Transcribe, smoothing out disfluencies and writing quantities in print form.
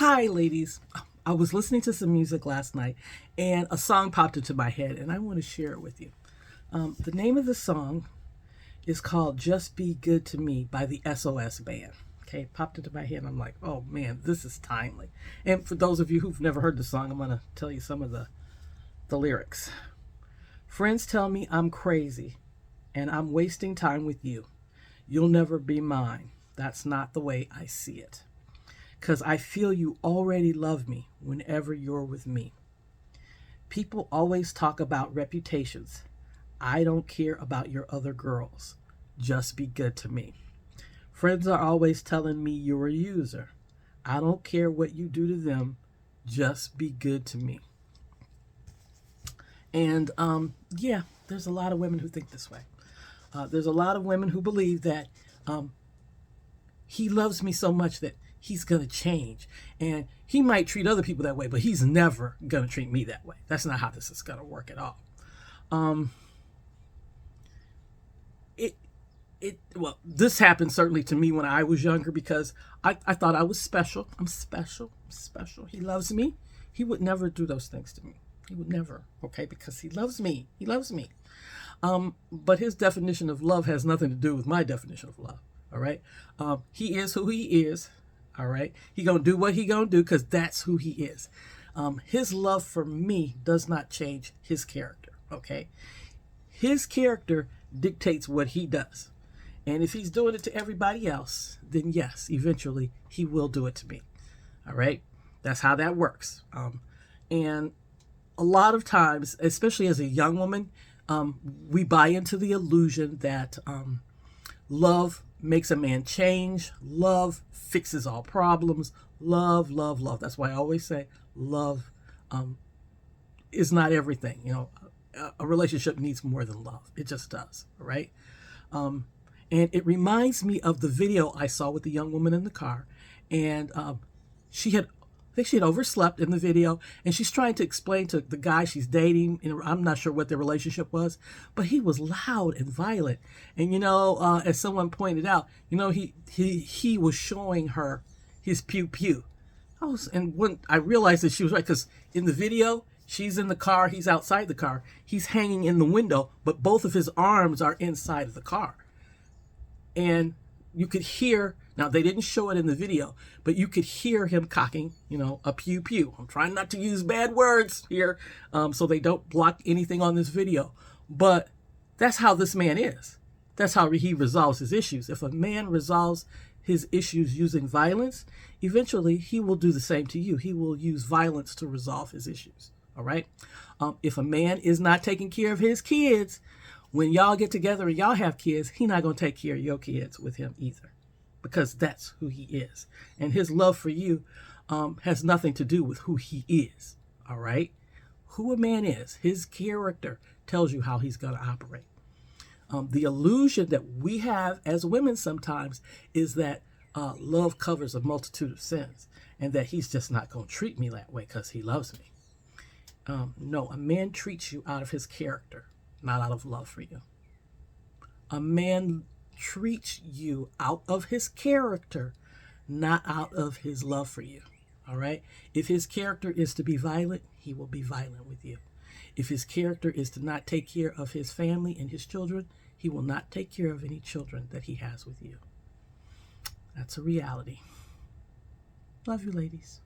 Hi, ladies. I was listening to some music last night and a song popped into my head, and I want to share it with you. The name of the song is called Just Be Good to Me by the SOS Band. Okay, it popped into my head, and I'm like, oh man, this is timely. And for those of you who've never heard the song, I'm going to tell you some of the lyrics. Friends tell me I'm crazy and I'm wasting time with you. You'll never be mine. That's not the way I see it. 'Cause I feel you already love me whenever you're with me. People always talk about reputations. I don't care about your other girls. Just be good to me. Friends are always telling me you're a user. I don't care what you do to them. Just be good to me. And yeah, there's a lot of women who think this way. There's a lot of women who believe that he loves me so much that he's going to change. And he might treat other people that way, but he's never going to treat me that way. That's not how this is going to work at all. Well, this happened certainly to me when I was younger because I thought I was special. I'm special. I'm special. He loves me. He would never do those things to me. He would never, okay, because he loves me. He loves me. But his definition of love has nothing to do with my definition of love. All right. He is who he is. All right. He gonna do what he gonna do because that's who he is. His love for me does not change his character. Okay. His character dictates what he does. And if he's doing it to everybody else, then yes, eventually he will do it to me. All right. That's how that works. And a lot of times, especially as a young woman, we buy into the illusion that love makes a man change. Love fixes all problems. Love, love, love. That's why I always say love is not everything. You know, a relationship needs more than love. It just does. Right? And it reminds me of the video I saw with the young woman in the car. And I think she had overslept in the video, and she's trying to explain to the guy she's dating. I'm not sure what their relationship was, but he was loud and violent. And as someone pointed out, he was showing her his pew pew. And when I realized that she was right, because in the video she's in the car, he's outside the car, he's hanging in the window, but both of his arms are inside of the car, and you could hear. Now, they didn't show it in the video, but you could hear him cocking, a pew pew. I'm trying not to use bad words here so they don't block anything on this video. But that's how this man is. That's how he resolves his issues. If a man resolves his issues using violence, eventually he will do the same to you. He will use violence to resolve his issues. All right? If a man is not taking care of his kids, when y'all get together and y'all have kids, he's not going to take care of your kids with him either. Because that's who he is. And his love for you has nothing to do with who he is. All right? Who a man is, his character tells you how he's going to operate. The illusion that we have as women sometimes is that love covers a multitude of sins and that he's just not going to treat me that way because he loves me. No, a man treats you out of his character, not out of love for you. A man treats you out of his character, not out of his love for you. All right? If his character is to be violent, he will be violent with you. If his character is to not take care of his family and his children, he will not take care of any children that he has with you. That's a reality. Love you, ladies.